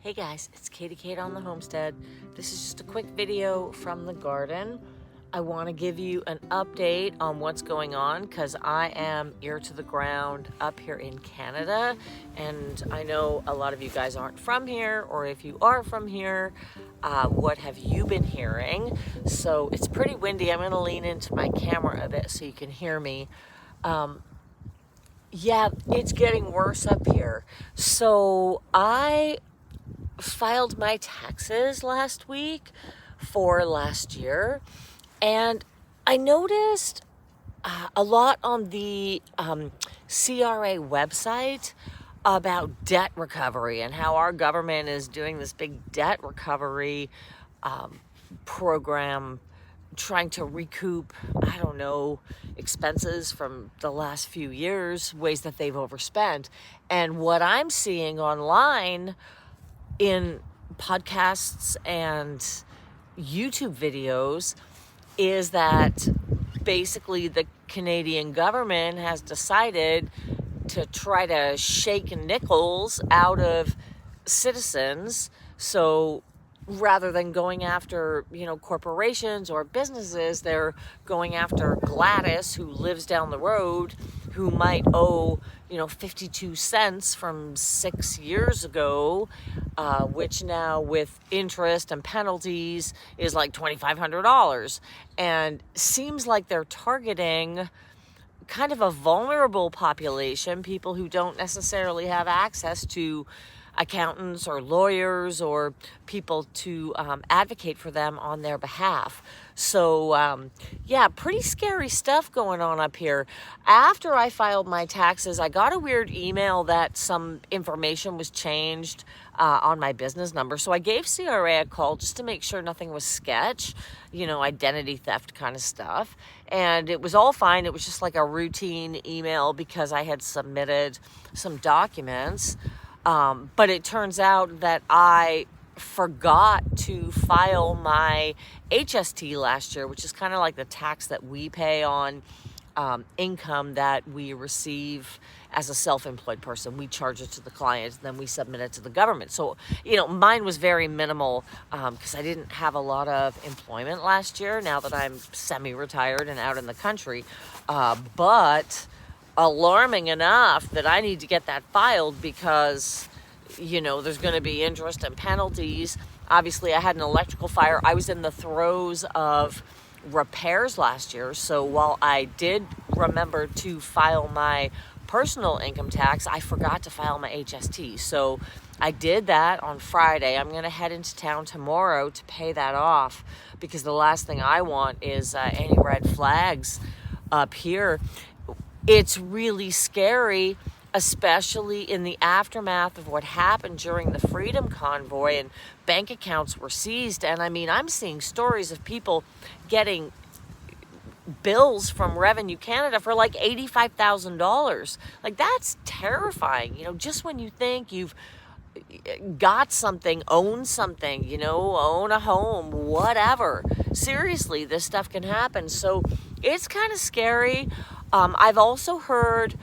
Hey guys, it's Katie Kate on the Homestead. This is just a quick video from the garden. I want to give you an update on what's going on because I am ear to the ground up here in Canada, and I know a lot of you guys aren't from here, or if you are from here, what have you been hearing? So it's pretty windy. I'm going to lean into my camera a bit so you can hear me. Yeah, it's getting worse up here. So I filed my taxes last week for last year, and I noticed a lot on the CRA website about debt recovery and how our government is doing this big debt recovery program, trying to recoup, I don't know, expenses from the last few years, ways that they've overspent. And what I'm seeing online in podcasts and YouTube videos is that basically the Canadian government has decided to try to shake nickels out of citizens. So rather than going after, corporations or businesses, they're going after Gladys, who lives down the road, who might owe, 52 cents from 6 years ago, which now with interest and penalties is like $2,500. And seems like they're targeting kind of a vulnerable population, people who don't necessarily have access to accountants or lawyers or people to advocate for them on their behalf. So yeah, pretty scary stuff going on up here. After I filed my taxes, I got a weird email that some information was changed on my business number. So I gave CRA a call just to make sure nothing was sketch, identity theft kind of stuff. And it was all fine. It was just like a routine email because I had submitted some documents. But it turns out that I forgot to file my HST last year, which is kind of like the tax that we pay on income that we receive as a self-employed person. We charge it to the client, then we submit it to the government. So, mine was very minimal because I didn't have a lot of employment last year now that I'm semi-retired and out in the country. But alarming enough that I need to get that filed because, there's going to be interest and penalties. Obviously, I had an electrical fire. I was in the throes of repairs last year. So while I did remember to file my personal income tax, I forgot to file my HST. So I did that on Friday. I'm going to head into town tomorrow to pay that off because the last thing I want is any red flags up here. It's really scary, especially in the aftermath of what happened during the Freedom Convoy, and bank accounts were seized. And I'm seeing stories of people getting bills from Revenue Canada for like $85,000. Like, that's terrifying. Just when you think you've got something, own something, own a home, whatever. Seriously, this stuff can happen. So it's kind of scary. I've also heard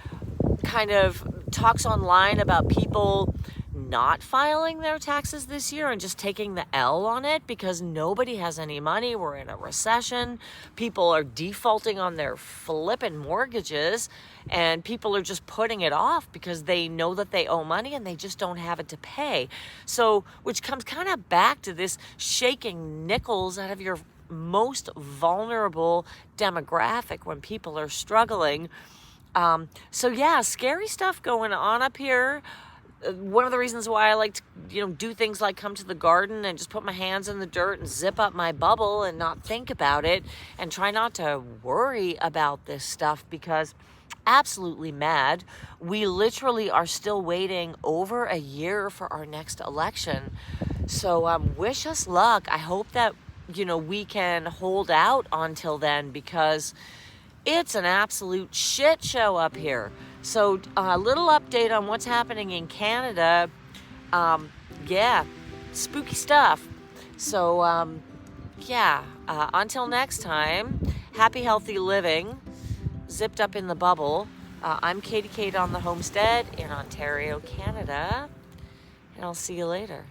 kind of talks online about people not filing their taxes this year and just taking the L on it because nobody has any money. We're in a recession. People are defaulting on their flipping mortgages, and people are just putting it off because they know that they owe money and they just don't have it to pay. So, which comes kind of back to this shaking nickels out of your most vulnerable demographic when people are struggling. So yeah, scary stuff going on up here. One of the reasons why I like to, do things like come to the garden and just put my hands in the dirt and zip up my bubble and not think about it and try not to worry about this stuff because absolutely mad. We literally are still waiting over a year for our next election. So wish us luck. I hope that, we can hold out until then because it's an absolute shit show up here. So a little update on what's happening in Canada. Yeah, spooky stuff. So until next time, happy, healthy living, zipped up in the bubble. I'm Katie Kate on the Homestead in Ontario, Canada, and I'll see you later.